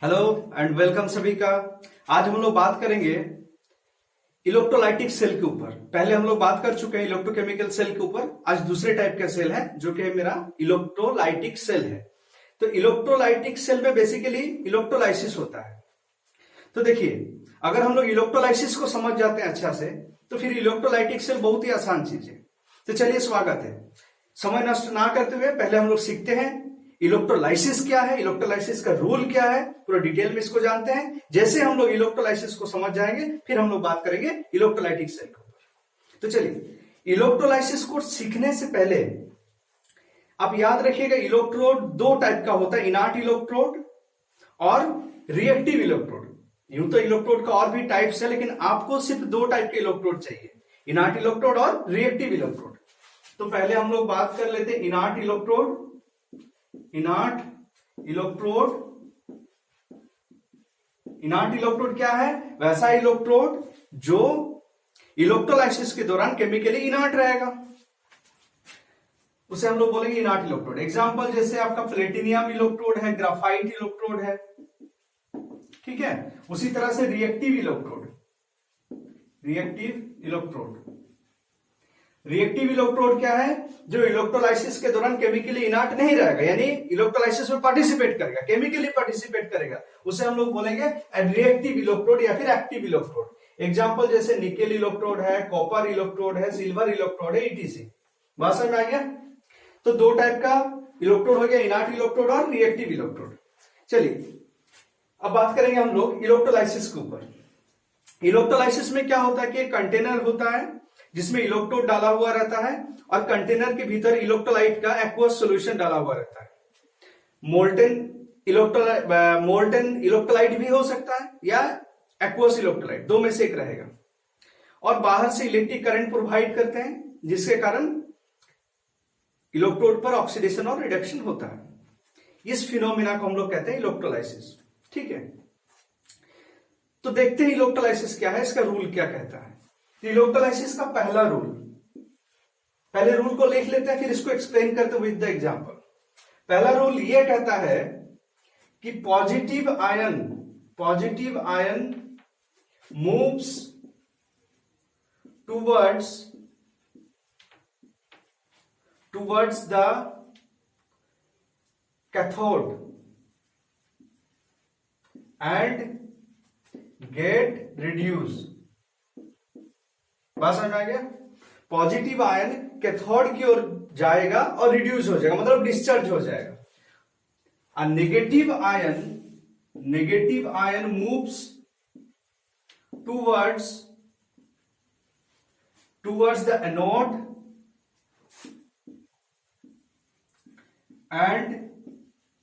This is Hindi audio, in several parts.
हेलो एंड वेलकम सभी का। आज हम लोग बात करेंगे इलेक्ट्रोलाइटिक सेल के ऊपर। पहले हम लोग बात कर चुके हैं इलेक्ट्रोकेमिकल सेल के ऊपर। आज दूसरे टाइप का सेल है जो कि मेरा इलेक्ट्रोलाइटिक सेल है। तो इलेक्ट्रोलाइटिक सेल में बेसिकली इलेक्ट्रोलाइसिस होता है। तो देखिए, अगर हम लोग इलेक्ट्रोलाइसिस को समझ जाते हैं अच्छा से, तो फिर इलेक्ट्रोलाइटिक सेल बहुत ही आसान चीज है। तो चलिए, स्वागत है। समय नष्ट ना करते हुए पहले हम लोग सीखते हैं इलेक्ट्रोलाइसिस क्या है, इलेक्ट्रोलाइसिस का रूल क्या है, पूरा डिटेल में इसको जानते हैं। जैसे हम लोग इलेक्ट्रोलाइसिस को समझ जाएंगे, फिर हम लोग बात करेंगे इलेक्ट्रोलाइटिक सेल के ऊपर। तो चलिए, इलेक्ट्रोलाइसिस को सीखने से पहले आप याद रखिएगा, इलेक्ट्रोड दो टाइप का होता है, इनर्ट इलेक्ट्रोड और रिएक्टिव इलेक्ट्रोड। यूं तो इलेक्ट्रोड का और भी टाइप्स है, लेकिन आपको सिर्फ दो टाइप के इलेक्ट्रोड चाहिए, इनर्ट इलेक्ट्रोड और रिएक्टिव इलेक्ट्रोड। तो पहले हम लोग बात कर लेते हैं इनर्ट इलेक्ट्रोड। इनर्ट इलेक्ट्रोड क्या है? वैसा इलेक्ट्रोड जो इलेक्ट्रोलाइसिस के दौरान केमिकली इनर्ट रहेगा, उसे हम लोग बोलेंगे इनर्ट इलेक्ट्रोड। एग्जांपल जैसे आपका प्लेटिनियम इलेक्ट्रोड है, ग्राफाइट इलेक्ट्रोड है, ठीक है। उसी तरह से रिएक्टिव इलेक्ट्रोड क्या है? जो इलेक्ट्रोलाइसिस के दौरान केमिकली इनर्ट नहीं रहेगा, यानी इलेक्ट्रोलाइसिस में पार्टिसिपेट करेगा, केमिकली पार्टिसिपेट करेगा, उसे हम लोग बोलेंगे रिएक्टिव इलेक्ट्रोड या फिर एक्टिव इलेक्ट्रोड। एग्जांपल जैसे निकेल इलेक्ट्रोड है, कॉपर इलेक्ट्रोड है, सिल्वर इलेक्ट्रोड है, ईटीसी। बात समझ में आ गया? तो दो टाइप का इलेक्ट्रोड हो गया, इनर्ट इलेक्ट्रोड और रिएक्टिव इलेक्ट्रोड। चलिए, अब बात करेंगे हम लोग इलेक्ट्रोलाइसिस के ऊपर। इलेक्ट्रोलाइसिस में क्या होता है कि एक कंटेनर होता है जिसमें इलेक्ट्रोड डाला हुआ रहता है, और कंटेनर के भीतर इलेक्ट्रोलाइट का एक्वस सॉल्यूशन डाला हुआ रहता है। मोल्टेन इलेक्ट्रोलाइट भी हो सकता है या एक्वस इलेक्ट्रोलाइट, दो में से एक रहेगा। और बाहर से इलेक्ट्रिक करंट प्रोवाइड करते हैं, जिसके कारण इलेक्ट्रोड पर ऑक्सीडेशन और रिडक्शन होता है। इस फिनोमिना को हम लोग कहते हैं इलेक्ट्रोलाइसिस, ठीक है। तो देखते हैं इलेक्ट्रोलाइसिस क्या है, इसका रूल क्या कहता है। इलेक्ट्रोलाइसिस का पहला रूल, पहले रूल को लिख लेते हैं, फिर इसको एक्सप्लेन करते हैं विद द एग्जांपल। पहला रूल यह कहता है कि positive ion moves towards the cathode and get reduce. बात समझ में आ गया? पॉजिटिव आयन कैथोड की ओर जाएगा और रिड्यूस हो जाएगा, मतलब डिस्चार्ज हो जाएगा। Negative ion moves towards the anode and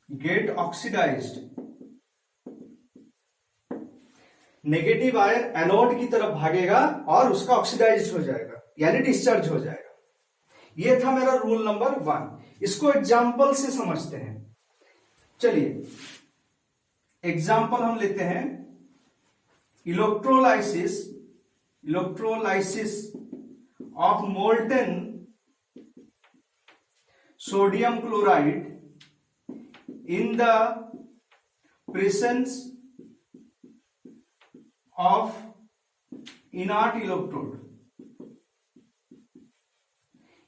get oxidised. Negative ion anode की तरफ भागेगा और उसका ऑक्सीडाइज हो जाएगा, यानी डिस्चार्ज हो जाएगा। यह था मेरा रूल नंबर 1। इसको एग्जाम्पल से समझते हैं। चलिए, एग्जाम्पल हम लेते हैं electrolysis of molten sodium chloride in the presence of inert electrode.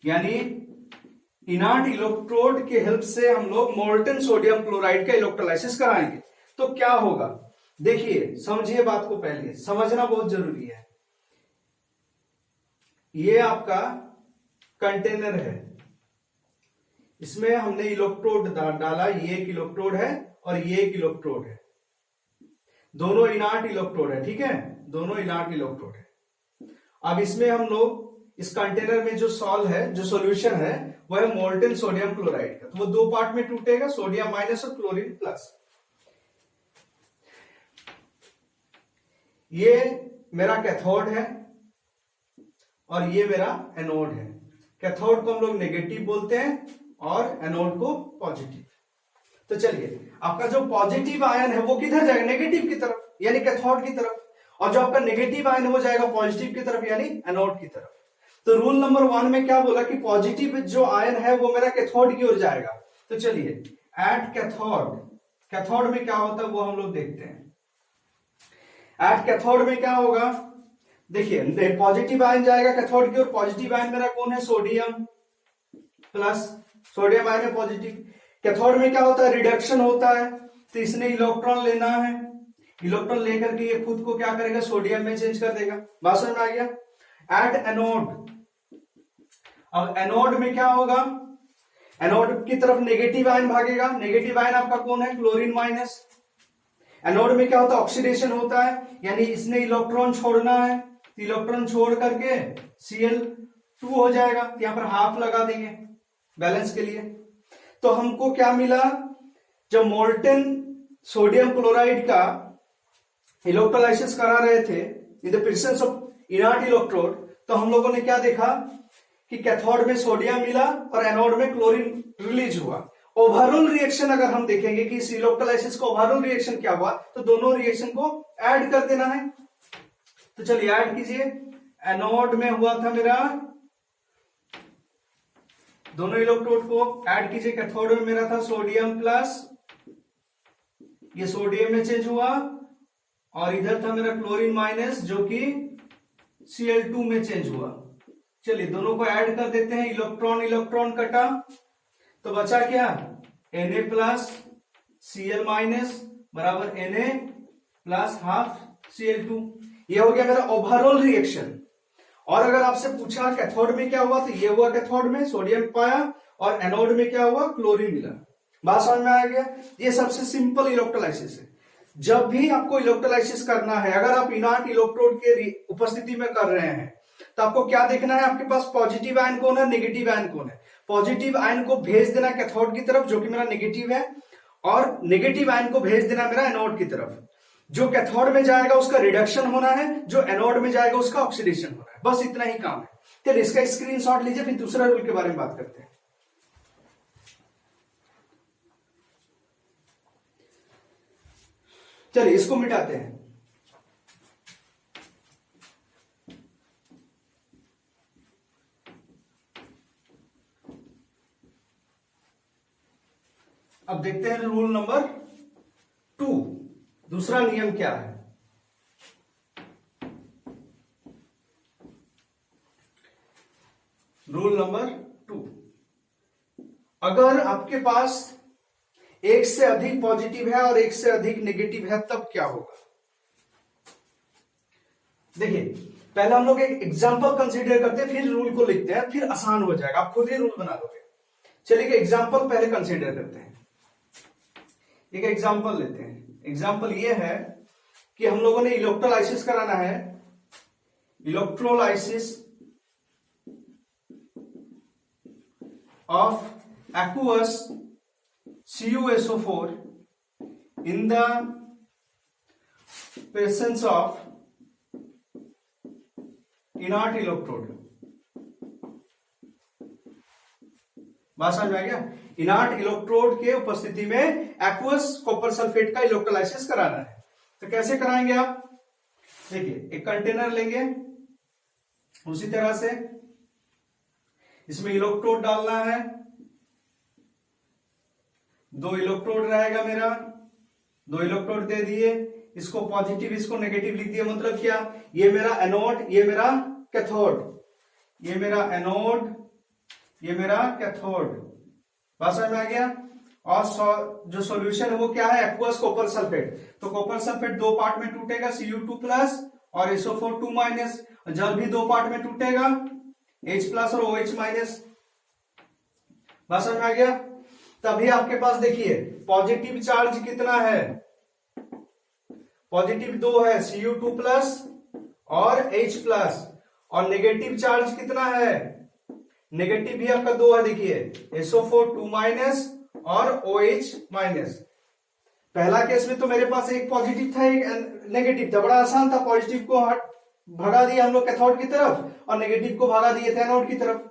यानी इनर्ट इलेक्ट्रोड के हेल्प से हम लोग मोल्टेन सोडियम क्लोराइड का इलेक्ट्रोलाइसिस कराएंगे। तो क्या होगा, देखिए, समझिए बात को, पहले समझना बहुत जरूरी है। ये आपका कंटेनर है, इसमें हमने इलेक्ट्रोड डाला, ये एक इलेक्ट्रोड है और ये एक इलेक्ट्रोड है, दोनों इनर्ट इलेक्ट्रोड है, ठीक है, दोनों इनर्ट इलेक्ट्रोड है। अब इसमें हम लोग इस कंटेनर में जो सॉल्यूशन है वो है मोल्टेन सोडियम क्लोराइड का। तो वो दो पार्ट में टूटेगा, सोडियम माइनस और क्लोरीन प्लस। ये मेरा कैथोड है और ये मेरा एनोड है। कैथोड को हम लोग नेगेटिव बोलते हैं और एनोड को पॉजिटिव। तो चलिए, आपका जो पॉजिटिव आयन है वो किधर जाएगा? नेगेटिव की तरफ, यानी कैथोड की तरफ। और जो आपका नेगेटिव आयन है वो जाएगा पॉजिटिव की तरफ, यानी एनोड की तरफ। तो रूल नंबर 1 में क्या बोला कि पॉजिटिव जो आयन है वो मेरा कैथोड की ओर जाएगा। तो चलिए, एट कैथोड में क्या होता है वो हम लोग देखते हैं। एट कैथोड में क्या होगा, देखिए पॉजिटिव आयन जाएगा कैथोड की ओर। पॉजिटिव आयन मेरा कौन है, सोडियम प्लस, सोडियम आयन है पॉजिटिव। कैथोड में क्या होता है, रिडक्शन होता है, तो इसने इलेक्ट्रॉन लेना है, इलेक्ट्रॉन लेकर के ये खुद को क्या करेगा, सोडियम में चेंज कर देगा। बात समझ में आ गया। एट एनोड, अब एनोड में क्या होगा, एनोड की तरफ नेगेटिव आयन भागेगा। नेगेटिव आयन आपका कौन है, क्लोरीन माइनस। एनोड में क्या होता है, ऑक्सीडेशन होता है, यानी इसने इलेक्ट्रॉन छोड़ना है, तो इलेक्ट्रॉन छोड़ करके Cl2 हो जाएगा, तो यहां पर हाफ लगा देंगे बैलेंस के लिए। तो हमको क्या मिला, जब मोल्टेन सोडियम क्लोराइड का इलेक्ट्रोलाइसिस करा रहे थे in the presence of inert electrode, तो हम लोगों ने क्या देखा कि कैथोड में सोडियम मिला और एनोड में क्लोरीन रिलीज हुआ। ओवरऑल रिएक्शन अगर हम देखेंगे कि इस इलेक्ट्रोलाइसिस का ओवरऑल रिएक्शन क्या हुआ, तो दोनों रिएक्शन को ऐड कर देना है। तो चलिए ऐड कीजिए। एनोड में हुआ था मेरा, दोनों इलेक्ट्रोड को ऐड कीजिए। कैथोड में मेरा था सोडियम प्लस, ये सोडियम में चेंज हुआ, और इधर था मेरा क्लोरीन माइनस जो कि Cl2 में चेंज हुआ। चलिए दोनों को ऐड कर देते हैं, इलेक्ट्रॉन इलेक्ट्रॉन कटा, तो बचा क्या, Na प्लस Cl माइनस बराबर Na प्लस हाफ Cl2। ये हो गया मेरा ओवरऑल रिएक्शन। और अगर आपसे पूछा कैथोड में क्या हुआ, तो ये हुआ कैथोड में सोडियम पाया, और एनोड में क्या हुआ, क्लोरीन मिला। बात समझ में आ गया। ये सबसे सिंपल इलेक्ट्रोलाइसिस है। जब भी आपको इलेक्ट्रोलाइसिस करना है, अगर आप इनर्ट इलेक्ट्रोड के उपस्थिति में कर रहे हैं, तो आपको क्या देखना है, आपके पास पॉजिटिव आयन कौन है, नेगेटिव आयन कौन है। पॉजिटिव आयन को भेज देना कैथोड की तरफ जो कि मेरा नेगेटिव है, और नेगेटिव आयन को भेज देना मेरा एनोड की तरफ। जो कैथोड में जाएगा उसका रिडक्शन होना है, जो एनोड में जाएगा उसका ऑक्सीडेशन होना है, बस इतना ही काम है। चलिए इसका स्क्रीनशॉट लीजिए, फिर दूसरा रूल के बारे में बात करते हैं। चलिए इसको मिटाते हैं। अब देखते हैं रूल नंबर 2, दूसरा नियम क्या है। रूल नंबर 2, अगर आपके पास एक से अधिक पॉजिटिव है और एक से अधिक नेगेटिव है, तब क्या होगा। देखिए पहले हम लोग एक एग्जांपल कंसीडर करते हैं, फिर रूल को लिखते हैं, फिर आसान हो जाएगा, आप खुद ही रूल बना लोगे। चलिए एग्जांपल पहले कंसीडर करते हैं। एक एग्जांपल लेते हैं। एग्जांपल ये है कि हम लोगों ने इलेक्ट्रोलाइसिस कराना है, electrolysis of aqueous CuSO4 in the presence of inert electrode। बात समझ में आ गया। इनर्ट इलेक्ट्रोड के उपस्थिति में एक्वस कॉपर सल्फेट का इलेक्ट्रोलाइसिस कराना है। तो कैसे कराएंगे आप, देखिए एक कंटेनर लेंगे, उसी तरह से इसमें इलेक्ट्रोड डालना है, 2 इलेक्ट्रोड रहेगा मेरा, 2 इलेक्ट्रोड दे दिए, इसको पॉजिटिव इसको नेगेटिव लिख दिया। मतलब क्या, ये मेरा एनोड, ये मेरा कैथोड, ये मेरा एनोड, ये मेरा कैथोड। बात समझ में आ गया। और जो सॉल्यूशन है वो क्या है, एक्वस कॉपर सल्फेट। तो कॉपर सल्फेट 2 पार्ट में टूटेगा, Cu2 प्लस और SO4 2 माइनस। जल भी 2 पार्ट में टूटेगा, H प्लस और OH माइनस। बात समझ में आ गया। तभी आपके पास देखिए पॉजिटिव चार्ज कितना है, पॉजिटिव 2 है, Cu2 प्लस और H प्लस, और नेगेटिव चार्ज कितना है, नेगेटिव भी आपका 2 है, देखिए SO4 2 माइनस और OH माइनस। पहला केस में तो मेरे पास एक पॉजिटिव था एक नेगेटिव था, बड़ा आसान था, पॉजिटिव को भगा दिया हम लोग कैथोड की तरफ और नेगेटिव को भगा दिए थे एनोड की तरफ।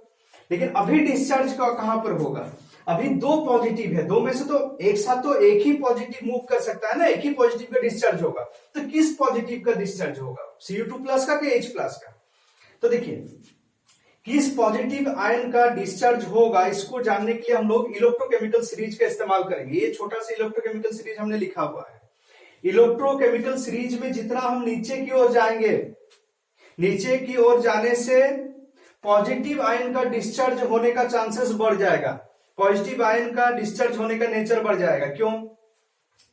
लेकिन अभी डिस्चार्ज का कहां पर होगा, अभी 2 पॉजिटिव है, 2 में से तो एक साथ तो एक ही पॉजिटिव मूव कर सकता है ना, एक ही पॉजिटिव का डिस्चार्ज होगा। तो किस पॉजिटिव का डिस्चार्ज होगा, Cu2 प्लस का कि H प्लस का। तो देखिए किस पॉजिटिव आयन का डिस्चार्ज होगा, इसको जानने के लिए हम लोग इलेक्ट्रोकेमिकल सीरीज का इस्तेमाल करेंगे। ये छोटा सा इलेक्ट्रोकेमिकल सीरीज हमने लिखा हुआ है। इलेक्ट्रोकेमिकल सीरीज में जितना हम नीचे की ओर जाएंगे, नीचे की ओर जाने से पॉजिटिव आयन का डिस्चार्ज होने का चांसेस बढ़ जाएगा, पॉजिटिव आयन का डिस्चार्ज होने का नेचर बढ़ जाएगा। क्यों?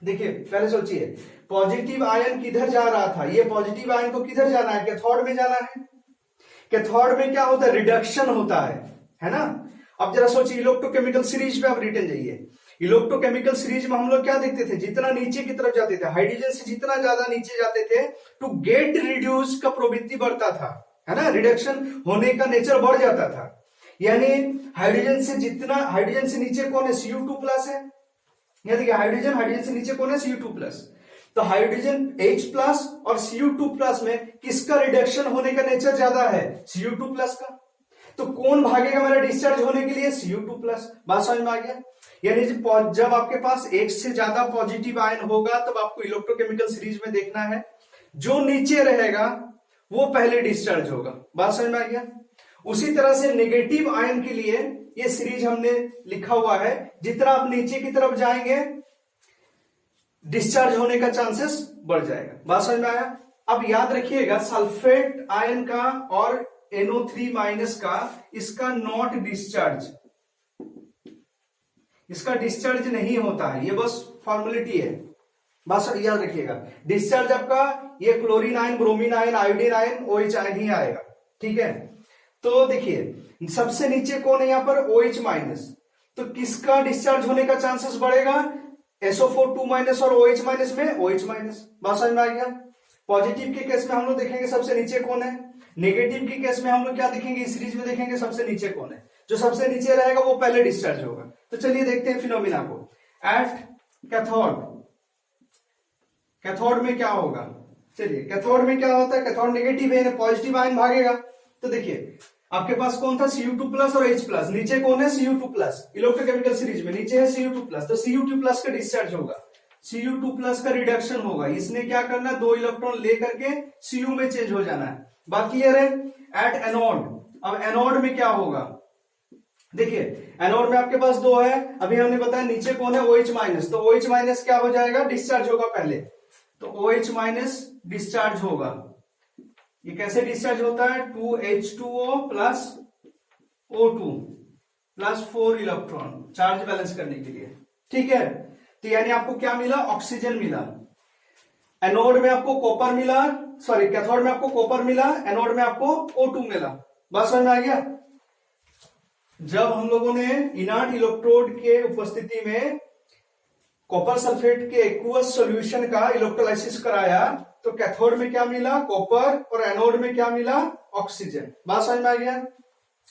देखिए पहले सोचिए, पॉजिटिव आयन किधर जा रहा था, ये पॉजिटिव आयन को किधर जाना है, कैथोड में जाना है। कैथोड में क्या होता है, रिडक्शन होता है ना। अब जरा सोचिए, इलेक्ट्रोकेमिकल सीरीज पे आप रिटर्न जाइए। इलेक्ट्रोकेमिकल सीरीज में हम लोग क्या देखते थे, जितना नीचे की तरफ जाते थे, हाइड्रोजन से जितना ज्यादा नीचे जाते थे, टू गेट रिड्यूस का प्रवृत्ति बढ़ता था, है ना, रिडक्शन होने का नेचर बढ़ जाता था। यानी हाइड्रोजन से नीचे कौन है, Cu2 प्लस है। देखिए हाइड्रोजन से नीचे कौन है, Cu2 प्लस। तो हाइड्रोजन H प्लस और Cu2 प्लस में किसका रिडक्शन होने का नेचर ज्यादा है, Cu2 प्लस का। तो कौन भागेगा मेरा डिस्चार्ज होने के लिए, Cu2 प्लस। बात समझ में आ गया। यानी जब आपके पास एक से ज्यादा पॉजिटिव आयन होगा तब आपको इलेक्ट्रोकेमिकल सीरीज में देखना है, जो नीचे रहेगा वो पहले डिस्चार्ज होगा। बात समझ में आ गया। उसी तरह से नेगेटिव आयन के लिए ये सीरीज हमने लिखा हुआ है, जितना आप नीचे की तरफ जाएंगे डिस्चार्ज होने का चांसेस बढ़ जाएगा। बात समझ में आया। अब याद रखिएगा, सल्फेट आयन का और NO3 माइनस का, इसका नॉट डिस्चार्ज, इसका डिस्चार्ज नहीं होता है, ये बस फॉर्मेलिटी है। बस याद रखिएगा, डिस्चार्ज आपका ये chlorine ion, bromine ion, iodine ion, OH ion ही आएगा। ठीक है, तो देखिए सबसे नीचे कौन है यहाँ पर, OH माइनस। तो किसका डिस्चार्ज होने का चांसेस बढ़ेगा, SO4 2 माइनस और OH माइनस में OH माइनस। बात समझ में आ गया। पॉजिटिव के केस में हम लोग देखेंगे सबसे नीचे कौन है, नेगेटिव के केस में हम लोग क्या देखेंगे, इस सीरीज में देखेंगे सबसे नीचे कौन है। जो सबसे नीचे रहेगा वो पहले डिस्चार्ज होगा। तो चलिए देखते हैं फिनोमिना को। एट कैथोड, कैथोड में क्या होगा, चलिए कैथोड में क्या होता है, कैथोड नेगेटिव है, पॉजिटिव आयन भागेगा। तो देखिए आपके पास कौन था, Cu2 प्लस और H प्लस। नीचे कौन है, Cu2 प्लस। इलेक्ट्रोकेमिकल सीरीज में नीचे है Cu2 प्लस, तो Cu2 प्लस का डिस्चार्ज होगा, Cu2 प्लस का रिडक्शन होगा। इसने क्या करना है, 2 इलेक्ट्रॉन लेकर के Cu में चेंज हो जाना है। बात क्लियर है। एट एनोड, अब एनोड में क्या होगा, देखिए एनोड में आपके पास 2 है, अभी हमने बताया नीचे कौन है, OH माइनस। तो OH माइनस क्या हो जाएगा, डिस्चार्ज होगा पहले। तो OH माइनस डिस्चार्ज होगा। ये कैसे डिस्चार्ज होता है, 2H2O plus O2 plus 4 electron, charge balance करने के लिए। ठीक है, तो यानी आपको क्या मिला, ऑक्सीजन मिला। एनोड में आपको कॉपर मिला, सॉरी कैथोड में आपको कॉपर मिला, एनोड में आपको O2 मिला। बात समझ में आ गया। जब हम लोगों ने इनर्ट इलेक्ट्रोड के उपस्थिति में कॉपर सल्फेट के एक्वस सॉल्यूशन का इलेक्ट्रोलाइसिस कराया, तो कैथोड में क्या मिला, कॉपर, और एनोड में क्या मिला, ऑक्सीजन। बात समझ में आ गया।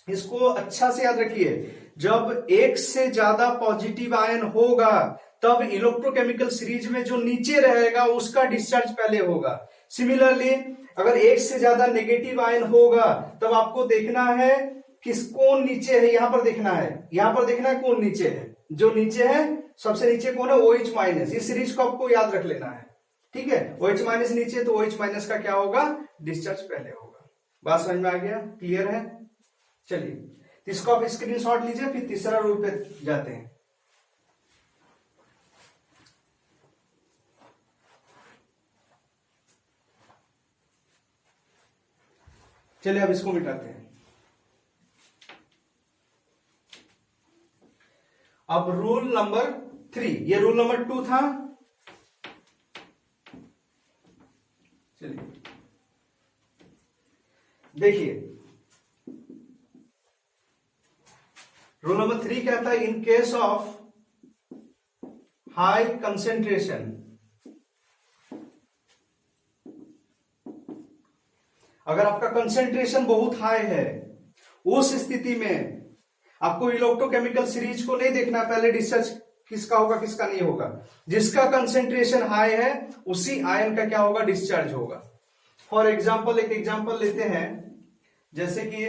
इसको अच्छा से याद रखिए, जब एक से ज्यादा पॉजिटिव आयन होगा तब इलेक्ट्रोकेमिकल सीरीज में जो नीचे रहेगा उसका डिस्चार्ज पहले होगा। सिमिलरली अगर एक से ज्यादा नेगेटिव आयन होगा तब आपको देखना है किस कौन नीचे है, यहां पर देखना है, यहां पर देखना है कौन नीचे है। जो नीचे है सबसे नीचे कौन है, OH माइनस। इस सीरीज को आपको याद रख लेना है। ठीक है, OH माइनस नीचे, तो OH माइनस का क्या होगा, डिस्चार्ज पहले होगा। बात समझ में आ गया, क्लियर है। चलिए इसको आप स्क्रीनशॉट लीजिए, फिर तीसरा रूल पे जाते हैं। चलिए अब इसको मिटाते हैं। अब रूल नंबर 3, ये रूल नंबर 2 था। चलिए देखिए, रूल नंबर 3 कहता है, in case of high concentration, अगर आपका कंसेंट्रेशन बहुत हाई है, उस स्थिति में आपको इलेक्ट्रोकेमिकल सीरीज को नहीं देखना, पहले डिस्चार्ज किसका होगा किसका नहीं होगा। जिसका कंसेंट्रेशन हाई है उसी आयन का क्या होगा, डिस्चार्ज होगा। फॉर एग्जाम्पल, एक एग्जाम्पल लेते हैं, जैसे कि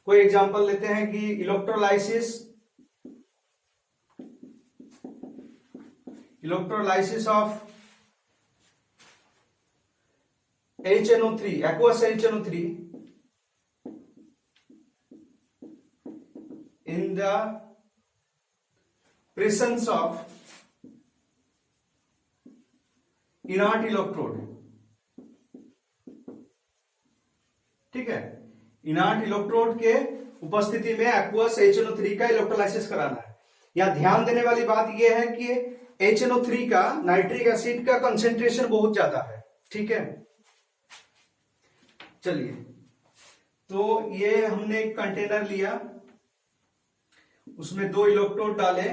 कोई एग्जाम्पल लेते हैं कि electrolysis of HNO3, aqueous HNO3 the presence of inert electrode, ठीक है, इनर्ट इलेक्ट्रोड के उपस्थिति में एक्वस HNO3 का इलेक्ट्रोलाइसिस कराना है। यहां ध्यान देने वाली बात यह है कि HNO3 का नाइट्रिक एसिड का कंसेंट्रेशन बहुत ज्यादा है, ठीक है। चलिए, तो ये हमने एक कंटेनर लिया, उसमें 2 इलेक्ट्रोड डाले,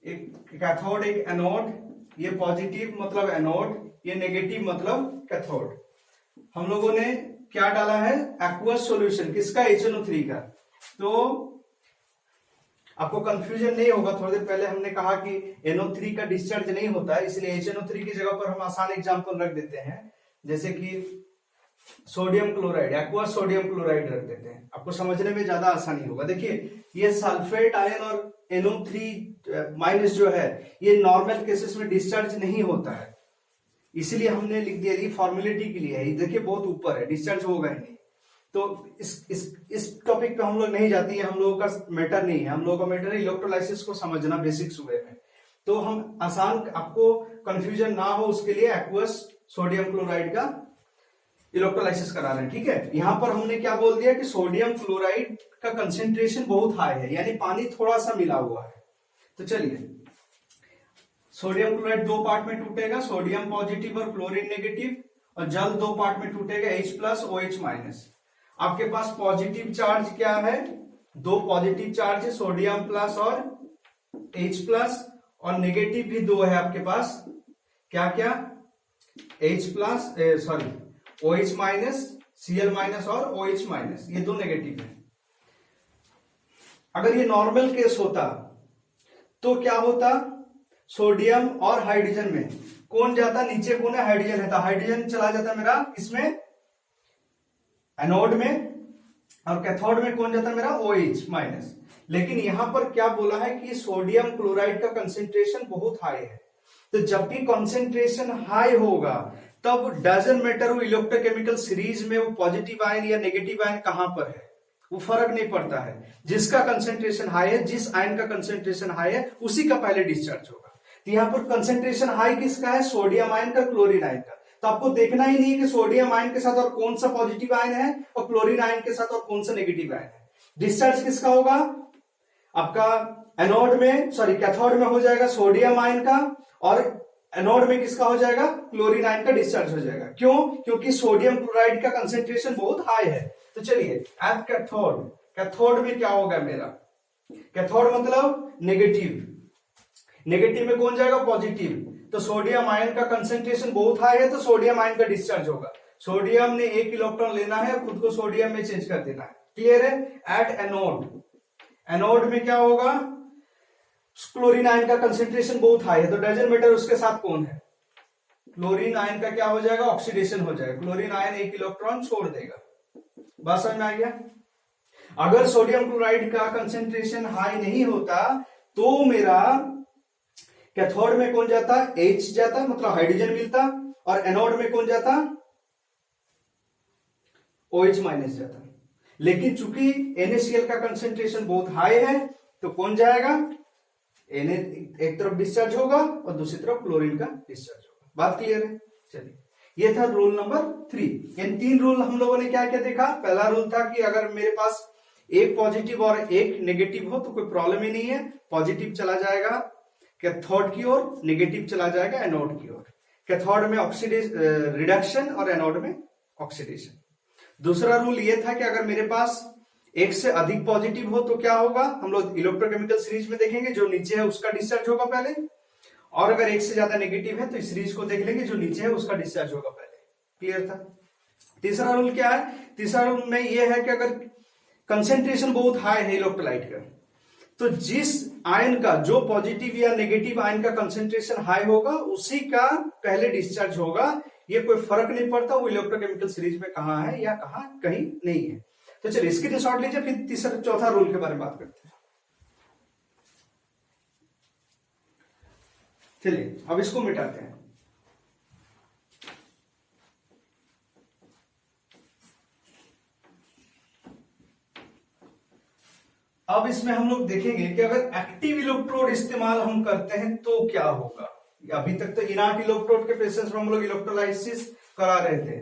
एक कैथोड एक एनोड, ये पॉजिटिव मतलब एनोड, ये नेगेटिव मतलब कैथोड। हम लोगों ने क्या डाला है, एक्वस सॉल्यूशन, किसका, HNO3 का। तो आपको कंफ्यूजन नहीं होगा, थोड़ी देर पहले हमने कहा कि NO3 का डिस्चार्ज नहीं होता है, इसलिए HNO3 की जगह पर हम आसान एग्जांपल रख देते हैं, जैसे कि sodium chloride, aqueous sodium chloride रख देते हैं, आपको समझने में ज्यादा आसानी होगा। देखिए, ये सल्फेट आयन और NO3 माइनस जो है, ये नॉर्मल केसेस में डिस्चार्ज नहीं होता है, इसलिए हमने लिख दिया, ये फॉर्मेलिटी के लिए है। देखिए बहुत ऊपर है, डिस्चार्ज होगा ही नहीं। तो इस टॉपिक पे हम लोग नहीं जाते हैं, हम लोगों का मैटर नहीं है, हम लोगों का मैटर है इलेक्ट्रोलाइसिस को समझना बेसिक्स वे में। तो हम आसान, आपको कंफ्यूजन ना हो उसके लिए एक्वस सोडियम क्लोराइड का इलेक्ट्रोलाइसिस करा रहे हैं, ठीक है। यहां पर हमने क्या बोल दिया कि सोडियम क्लोराइड का कंसेंट्रेशन बहुत हाई है, यानी पानी थोड़ा सा मिला हुआ है। तो चलिए, सोडियम क्लोराइड 2 पार्ट में टूटेगा, सोडियम पॉजिटिव और क्लोरीन नेगेटिव, और जल 2 पार्ट में टूटेगा, H प्लस OH माइनस। आपके पास पॉजिटिव चार्ज क्या है, 2 पॉजिटिव चार्ज है, सोडियम प्लस और H प्लस, और नेगेटिव भी 2 है आपके पास, क्या क्या, H plus sorry OH minus, Cl minus और OH माइनस, ये 2 नेगेटिव है। अगर ये नॉर्मल केस होता तो क्या होता, सोडियम और हाइड्रोजन में कौन जाता, नीचे कौन है, हाइड्रोजन है, तो हाइड्रोजन चला जाता मेरा किसमें, एनोड में, और कैथोड में कौन जाता मेरा, OH माइनस। लेकिन यहां पर क्या बोला है कि सोडियम क्लोराइड का कंसेंट्रेशन बहुत हाई है, तो जब भी कंसेंट्रेशन हाई होगा तब डजंट मैटर वो इलेक्ट्रोकेमिकल सीरीज में वो पॉजिटिव आयन या नेगेटिव आयन कहां पर है, वो फर्क नहीं पड़ता है। जिसका कंसेंट्रेशन हाई है, जिस आयन का कंसेंट्रेशन हाई है, उसी का पहले डिस्चार्ज होगा। तो यहां पर कंसेंट्रेशन हाई किसका है, सोडियम आयन का, क्लोरीन आयन का। तो आपको देखना ही नहीं है कि सोडियम आयन के साथ और कौन सा पॉजिटिव आयन है और क्लोरीन आयन के साथ और कौन सा नेगेटिव आयन है। डिस्चार्ज किसका होगा, आपका एनोड में, सॉरी कैथोड में हो जाएगा सोडियम आयन का, और एनोड में किसका हो जाएगा, क्लोरीन आयन का डिस्चार्ज हो जाएगा। क्यों, क्योंकि सोडियम क्लोराइड का कंसेंट्रेशन बहुत हाई है। तो चलिए, एट कैथोड, कैथोड में क्या होगा मेरा, कैथोड मतलब नेगेटिव, नेगेटिव में कौन जाएगा, पॉजिटिव। तो सोडियम आयन का कंसेंट्रेशन बहुत हाई है, तो सोडियम आयन का डिस्चार्ज होगा। सोडियम ने 1 इलेक्ट्रॉन लेना है और खुद को सोडियम में चेंज कर देना है, क्लियर है। एट एनोड, एनोड में क्या होगा, क्लोरीन आयन का कंसेंट्रेशन बहुत हाई है, तो डजंट मैटर उसके साथ कौन है, क्लोरीन आयन का क्या हो जाएगा, ऑक्सीडेशन हो जाएगा, क्लोरीन आयन 1 इलेक्ट्रॉन छोड़ देगा। बात समझ में आ गया। अगर सोडियम क्लोराइड का कंसेंट्रेशन हाई नहीं होता तो मेरा कैथोड में कौन जाता, H जाता, मतलब हाइड्रोजन मिलता, और एनोड में कौन जाता, OH माइनस जाता। लेकिन चूंकि NaCl का कंसेंट्रेशन बहुत हाई है, तो कौन जाएगा, Na एक तरफ डिस्चार्ज होगा और दूसरी तरफ क्लोरीन का डिस्चार्ज होगा। बात क्लियर है। चलिए, ये था रूल नंबर 3। इन 3 रूल हम लोगों ने क्या क्या देखा। पहला रूल था कि अगर मेरे पास एक पॉजिटिव और एक नेगेटिव हो तो कोई प्रॉब्लम ही नहीं है, पॉजिटिव चला जाएगा कैथोड की ओर, नेगेटिव चला जाएगा एनोड की ओर। कैथोड में ऑक्सीडेशन रिडक्शन और एनोड में ऑक्सीडेशन। दूसरा रूल ये था कि अगर मेरे पास एक से अधिक पॉजिटिव हो तो क्या होगा, हम लोग इलेक्ट्रोकेमिकल सीरीज में देखेंगे, जो नीचे है उसका डिस्चार्ज होगा पहले, और अगर एक से ज्यादा नेगेटिव है तो इस सीरीज को देख लेंगे, जो नीचे है उसका डिस्चार्ज होगा पहले। क्लियर था। तीसरा रूल क्या है, तीसरा रूल में यह है कि अगर कंसेंट्रेशन बहुत हाई है इलेक्ट्रोलाइट का, तो जिस आयन का, जो पॉजिटिव या नेगेटिव आयन का कंसेंट्रेशन हाई होगा उसी का पहले डिस्चार्ज होगा। ये कोई फर्क नहीं पड़ता वो इलेक्ट्रोकेमिकल सीरीज में कहां है या कहां कहीं नहीं है। तो चलिए इसकी शॉर्ट लीजिए, फिर तीसरा चौथा रूल के बारे में बात करते हैं। चलिए अब इसको मिटाते हैं। अब इसमें हम लोग देखेंगे कि अगर एक्टिव इलेक्ट्रोड इस्तेमाल हम करते हैं तो क्या होगा। अभी तक तो इनर्ट इलेक्ट्रोड के प्रेजेंस में हम लोग इलेक्ट्रोलाइसिस करा रहे थे।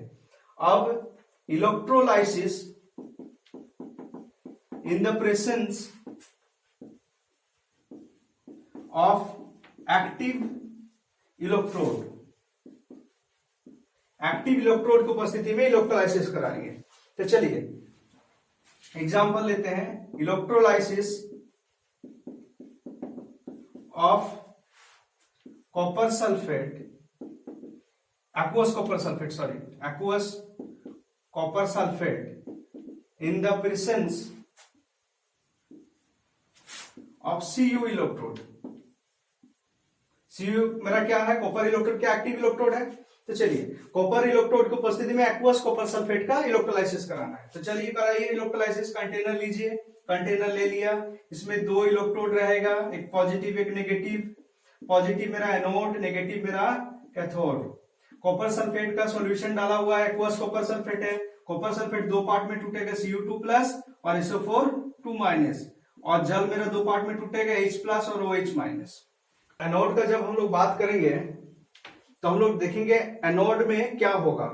अब electrolysis in the presence of active electrode, active electrode की उपस्थिति में इलेक्ट्रोलाइसिस कराएंगे। तो चलिए एग्जांपल लेते हैं, electrolysis of copper sulphate, aqueous copper sulphate, sorry aqueous copper sulphate in the presence of Cu electrode. Cu मेरा क्या है, कॉपर इलेक्ट्रोड, क्या एक्टिव इलेक्ट्रोड है। तो चलिए कॉपर इलेक्ट्रोड की उपस्थिति में एक्वस कॉपर सल्फेट का इलेक्ट्रोलाइसिस कराना है। तो चलिए कराइए इलेक्ट्रोलाइसिस। कंटेनर लीजिए, कंटेनर ले लिया, इसमें दो इलेक्ट्रोड रहेगा, एक पॉजिटिव एक नेगेटिव। पॉजिटिव मेरा एनोड, नेगेटिव मेरा कैथोड। कॉपर सल्फेट का सॉल्यूशन डाला हुआ है, एक्वस कॉपर सल्फेट है। कॉपर सल्फेट दो पार्ट में टूटेगा, Cu2 प्लस और SO4 2 माइनस, और जल मेरा दो पार्ट में टूटेगा, H प्लस और OH माइनस। एनोड का जब हम लोग बात करेंगे तो हम लोग देखेंगे एनोड में क्या होगा।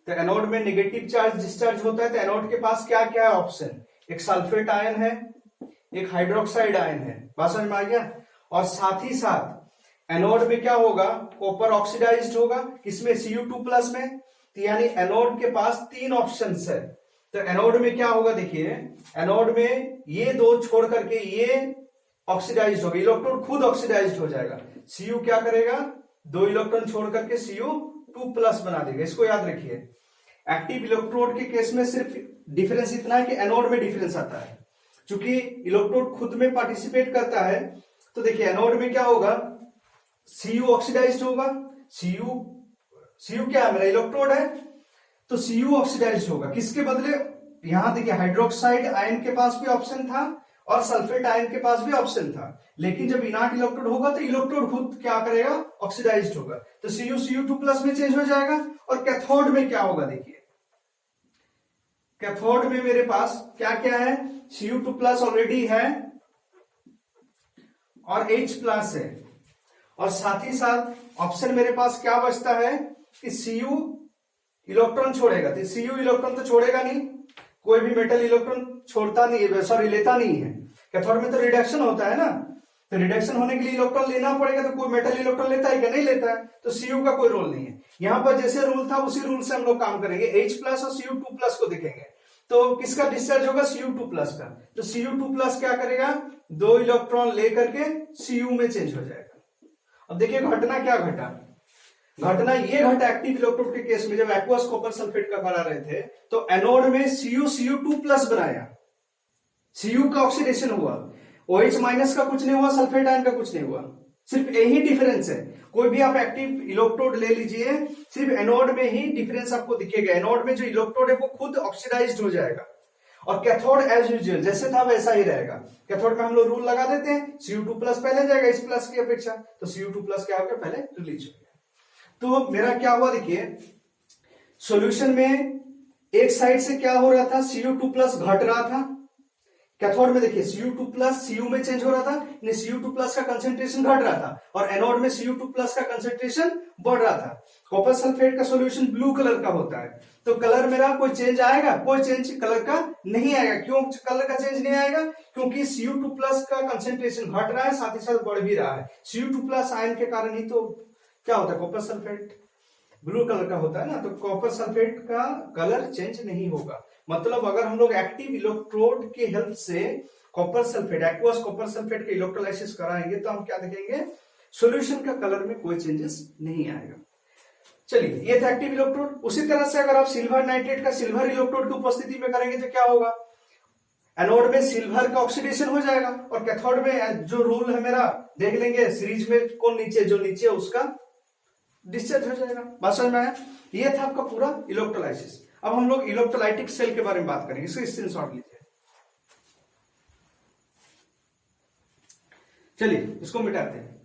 तो एनोड में नेगेटिव चार्ज डिस्चार्ज होता है। तो एनोड के पास क्या क्या है ऑप्शन, एक सल्फेट आयन है, एक हाइड्रोक्साइड आयन है, बात समझ में आ गया। और साथ ही साथ एनोड में क्या होगा, कॉपर ऑक्सीडाइज्ड होगा, किसमें, Cu2 प्लस में। तो यानी एनोड के पास तीन ऑप्शंस है। तो एनोड में क्या होगा, देखिए एनोड में ये दो छोड़ करके ये ऑक्सीडाइज्ड होगा, इलेक्ट्रॉन खुद ऑक्सीडाइज्ड हो जाएगा। Cu क्या करेगा, दो इलेक्ट्रॉन छोड़ करके Cu2 प्लस बना देगा। इसको याद रखिए। एक्टिव इलेक्ट्रोड के केस में सिर्फ डिफरेंस इतना है कि एनोड में डिफरेंस आता है, क्योंकि इलेक्ट्रोड खुद में पार्टिसिपेट करता है। तो देखिए एनोड में क्या होगा, Cu ऑक्सीडाइज्ड होगा। Cu क्या है, मेरा इलेक्ट्रोड है, तो Cu ऑक्सीडाइज्ड होगा। किसके बदले, यहां देखिए हाइड्रोक्साइड आयन के पास भी ऑप्शन था और सल्फेट आयन के पास भी ऑप्शन था, लेकिन जब इनर्ट इलेक्ट्रोड होगा तो इलेक्ट्रोड खुद क्या करेगा, ऑक्सीडाइज्ड होगा। तो Cu2 प्लस में चेंज हो जाएगा। और कैथोड में क्या होगा, देखिए कैथोड में मेरे पास क्या क्या है, Cu2 प्लस ऑलरेडी है और H प्लस है, और साथ ही साथ ऑप्शन मेरे पास क्या बचता है कि Cu इलेक्ट्रॉन छोड़ेगा। तो Cu इलेक्ट्रॉन तो छोड़ेगा नहीं, कोई भी मेटल इलेक्ट्रॉन छोड़ता नहीं है, सॉरी लेता नहीं है। कैथोड में तो रिडक्शन होता है ना, तो रिडक्शन होने के लिए इलेक्ट्रॉन लेना पड़ेगा, तो कोई मेटल इलेक्ट्रॉन लेता है क्या, नहीं लेता है। तो Cu का कोई रोल नहीं है। यहां पर जैसे रूल था उसी रूल से हम लोग काम करेंगे। H प्लस और Cu2 प्लस को देखेंगे तो किसका डिस्चार्ज होगा, Cu2 प्लस का। तो Cu2 प्लस क्या करेगा, दो इलेक्ट्रॉन लेकर के Cu में चेंज हो जाएगा। अब देखिए घटना क्या घटा, घटना ये घटा एक्टिव इलेक्ट्रोड के केस में, जब एक्वस कॉपर सल्फेट का करा रहे थे तो एनोड में Cu2 प्लस बनाया, Cu का ऑक्सीडेशन हुआ, OH माइनस का कुछ नहीं हुआ, सल्फेट आयन का कुछ नहीं हुआ। सिर्फ यही डिफरेंस है। कोई भी आप एक्टिव इलेक्ट्रोड ले लीजिए, सिर्फ एनोड में ही डिफरेंस आपको दिखेगा। एनोड में जो इलेक्ट्रोड है वो खुद ऑक्सीडाइज्ड हो जाएगा, और कैथोड एज यूजुअल जैसे था वैसा ही रहेगा। कैथोड में हम लोग रूल लगा देते हैं, Cu2 प्लस पहले जाएगा H प्लस की अपेक्षा, तो Cu2 प्लस क्या होगा, पहले रिलीज हो गया। तो मेरा क्या हुआ, देखिए सॉल्यूशन में एक साइड से क्या हो रहा था, Cu2 प्लस घट रहा था। कैथोड में देखिए Cu2 प्लस Cu में चेंज हो रहा था, Cu2 प्लस का कंसेंट्रेशन घट रहा था, और एनोड में Cu2 प्लस का कंसेंट्रेशन बढ़ रहा था। कॉपर सल्फेट का सॉल्यूशन ब्लू कलर का होता है, तो कलर मेरा कोई चेंज आएगा, कोई चेंज कलर का नहीं आएगा। क्यों कलर का चेंज नहीं आएगा, क्योंकि Cu2 प्लस का कंसेंट्रेशन घट रहा है, साथ ही साथ बढ़ भी रहा है। Cu2 प्लस आयन के कारण ही तो क्या होता है, कॉपर सल्फेट ब्लू कलर का होता है ना। तो कॉपर सल्फेट का कलर चेंज नहीं होगा। मतलब अगर हम लोग एक्टिव इलेक्ट्रोड की हेल्प से copper sulphate, aqueous copper sulphate के इलेक्ट्रोलाइसिस कराएंगे तो हम क्या देखेंगे, सॉल्यूशन का कलर में कोई चेंजेस नहीं आएगा। चलिए ये था एक्टिव इलेक्ट्रोड। उसी तरह से अगर आप सिल्वर नाइट्रेट का सिल्वर इलेक्ट्रोड की उपस्थिति में करेंगे तो क्या होगा, एनोड में सिल्वर का ऑक्सीडेशन हो जाएगा, और कैथोड में जो रूल है मेरा देख लेंगे सीरीज में, कौन नीचे, जो नीचे उसका डिस्चार्ज हो जाएगा। बात समझ में आया। ये था आपका पूरा इलेक्ट्रोलाइसिस। अब हम लोग इलेक्ट्रोलाइटिक सेल के बारे में बात करेंगे, इसको स्क्रीनशॉट लीजिए। चलिए इसको मिटाते हैं।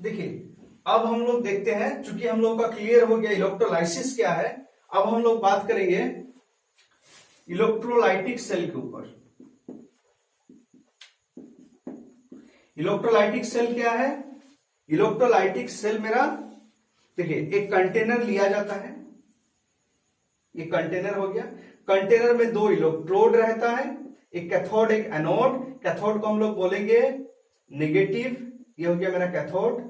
देखिए अब हम लोग देखते हैं, चूंकि हम लोग का क्लियर हो गया इलेक्ट्रोलाइसिस क्या है, अब हम लोग बात करेंगे इलेक्ट्रोलाइटिक सेल के ऊपर। इलेक्ट्रोलाइटिक सेल क्या है? इलेक्ट्रोलाइटिक सेल मेरा, देखिए एक कंटेनर लिया जाता है, ये कंटेनर हो गया। कंटेनर में दो इलेक्ट्रोड रहता है, एक कैथोड एक एनोड। कैथोड को हम लोग बोलेंगे नेगेटिव, ये हो गया मेरा कैथोड,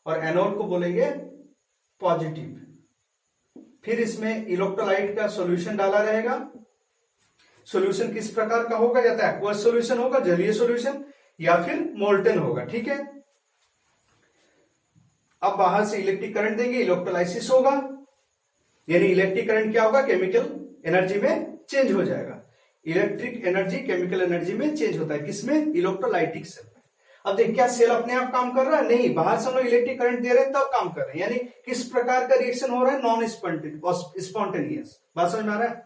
और एनोड को बोलेंगे पॉजिटिव। फिर इसमें इलेक्ट्रोलाइट का सॉल्यूशन डाला रहेगा। सॉल्यूशन किस प्रकार का होगा? या तो एक्वस सॉल्यूशन होगा, जलीय सॉल्यूशन, या फिर मोल्टन होगा। ठीक है, अब बाहर से इलेक्ट्रिक करंट देंगे, इलेक्ट्रोलाइसिस होगा, यानी इलेक्ट्रिक करंट क्या होगा? केमिकल एनर्जी में चेंज हो जाएगा। इलेक्ट्रिक एनर्जी केमिकल एनर्जी में चेंज होता है, किसमें? इलेक्ट्रोलाइटिक सेल में। अब देख, क्या सेल अपने आप काम कर रहा है? नहीं, बाहर से हम लोग इलेक्ट्रिक करंट दे रहे हैं तब काम कर रहे हैं। यानी किस प्रकार का रिएक्शन हो रहा है? Non spontaneous. बात समझ में आ रहा है?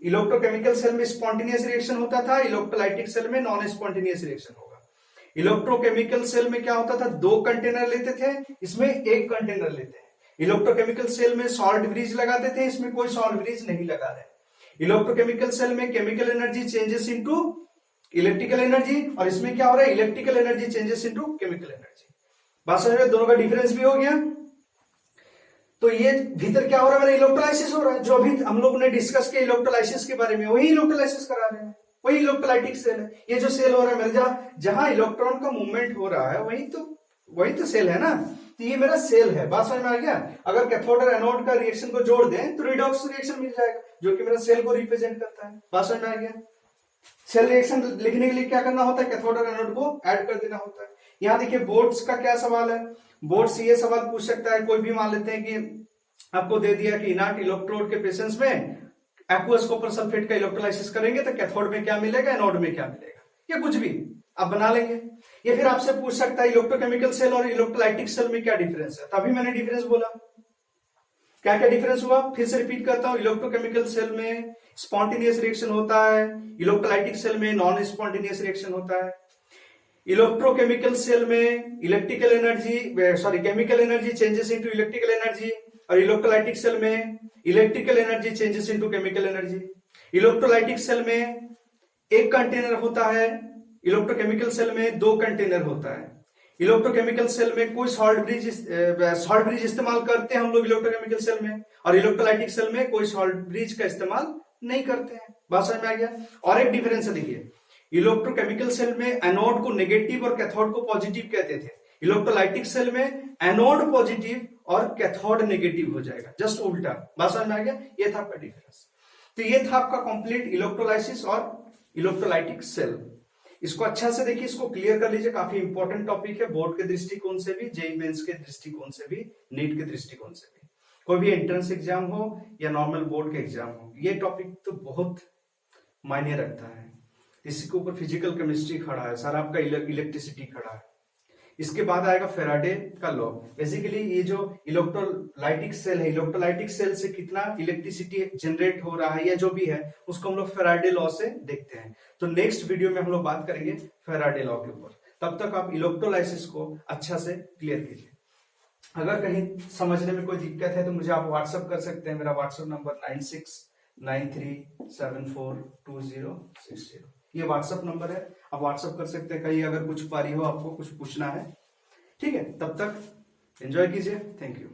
इलेक्ट्रोकेमिकल सेल में स्पॉन्टेनियस रिएक्शन होता था, इलेक्ट्रोलाइटिक सेल में नॉन स्पॉन्टेनियस रिएक्शन होगा। इलेक्ट्रोकेमिकल सेल में क्या होता था? दो कंटेनर लेते थे, इसमें एक कंटेनर लेते हैं। इलेक्ट्रोकेमिकल सेल में सॉल्ट ब्रिज लगाते थे, इसमें कोई सॉल्ट ब्रिज नहीं लगा रहे। इलेक्ट्रोकेमिकल सेल में chemical energy changes into electrical energy, और इसमें क्या हो रहा है? Electrical energy changes into chemical energy. बात समझ में? दोनों का डिफरेंस भी हो गया। तो ये भीतर क्या हो रहा है? मेरा इलेक्ट्रोलाइसिस हो रहा है। जो अभी हम लोग ने डिस्कस किया इलेक्ट्रोलाइसिस के बारे में, वही इलेक्ट्रोलाइसिस करा रहे हैं, वही इलेक्ट्रोलाइटिक सेल है। ये जो सेल हो रहा है मेरा, जहां इलेक्ट्रॉन का मूवमेंट हो रहा है वही तो सेल है ना। तो ये मेरा सेल है। बात समझ में आ गया? अगर कैथोड और एनोड का रिएक्शन को जोड़ दें तो रिडॉक्स रिएक्शन मिल जाएगा, जो कि मेरा सेल को रिप्रेजेंट करता है। बात समझ में आ गया? सेल रिएक्शन लिखने के लिए क्या करना होता है? कैथोड और एनोड को ऐड कर देना होता है। यहां देखिए बोर्ड्स का क्या सवाल है। बोर्ड से ये सवाल पूछ सकता है, कोई भी मान लेते हैं कि आपको दे दिया कि इनर्ट इलेक्ट्रोड के प्रेजेंस में एक्वस कॉपर सल्फेट का इलेक्ट्रोलाइसिस करेंगे तो कैथोड में क्या मिलेगा, एनोड में क्या मिलेगा, या कुछ भी आप बना लेंगे। ये फिर आपसे पूछ सकता है इलेक्ट्रोकेमिकल सेल और इलेक्ट्रोलाइटिक सेल में क्या डिफरेंस है। तभी मैंने डिफरेंस बोला। क्या क्या डिफरेंस हुआ, फिर से रिपीट करता हूं। इलेक्ट्रोकेमिकल सेल में स्पॉन्टेनियस रिएक्शन होता है, इलेक्ट्रोलाइटिक सेल में नॉन स्पॉन्टेनियस रिएक्शन होता है। इलेक्ट्रोकेमिकल सेल में electrical energy chemical energy changes into electrical energy, और इलेक्ट्रोलाइटिक सेल में electrical energy changes into chemical energy. Electrolytic cell में एक कंटेनर होता है, इलेक्ट्रोकेमिकल सेल में दो कंटेनर होता है। इलेक्ट्रोकेमिकल सेल में कोई सॉल्ट ब्रिज इस्तेमाल करते हैं हम लोग इलेक्ट्रोकेमिकल सेल में, और इलेक्ट्रोलाइटिक सेल में कोई सॉल्ट ब्रिज का इस्तेमाल नहीं करते हैं। बात समझ में आ गया? और एक डिफरेंस है, देखिए इलेक्ट्रोकेमिकल सेल में एनोड को नेगेटिव और कैथोड को पॉजिटिव कहते थे। इलेक्ट्रोलाइटिक सेल में एनोड पॉजिटिव और कैथोड नेगेटिव हो जाएगा, जस्ट उल्टा। बात समझ में आ गया? ये था आपका डिफरेंस। तो ये था आपका कंप्लीट इलेक्ट्रोलाइसिस और इलेक्ट्रोलाइटिक सेल। इसको अच्छा से देखिए, इसको क्लियर कर लीजिए, काफी इंपॉर्टेंट टॉपिक है बोर्ड के दृष्टिकोण से भी, जेईई मेंस के दृष्टिकोण से भी, नीट के दृष्टिकोण से भी। कोई भी एंट्रेंस एग्जाम हो या नॉर्मल बोर्ड के एग्जाम हो, ये टॉपिक तो बहुत मायने रखता है। इसी के ऊपर फिजिकल केमिस्ट्री खड़ा है, सारा आपका इलेक्ट्रिसिटी खड़ा है। इसके बाद आएगा फेराडे का लॉ। बेसिकली ये जो इलेक्ट्रोलाइटिक सेल है, इलेक्ट्रोलाइटिक सेल से कितना इलेक्ट्रिसिटी जनरेट हो रहा है या जो भी है, उसको हम लोग फेराडे लॉ से देखते हैं। तो नेक्स्ट वीडियो में हम लोग बात करेंगे फेराडे लॉ के ऊपर। तब तक आप इलेक्ट्रोलाइसिस को अच्छा से क्लियर कीजिए। अगर कहीं समझने में कोई दिक्कत है तो मुझे आप व्हाट्सएप कर सकते हैं। मेरा व्हाट्सएप नंबर 9693742060, ये व्हाट्सएप नंबर है, आप व्हाट्सएप कर सकते हैं। कहीं अगर कुछ क्वेरी हो, आपको कुछ पूछना है, ठीक है। तब तक एंजॉय कीजिए। Thank you.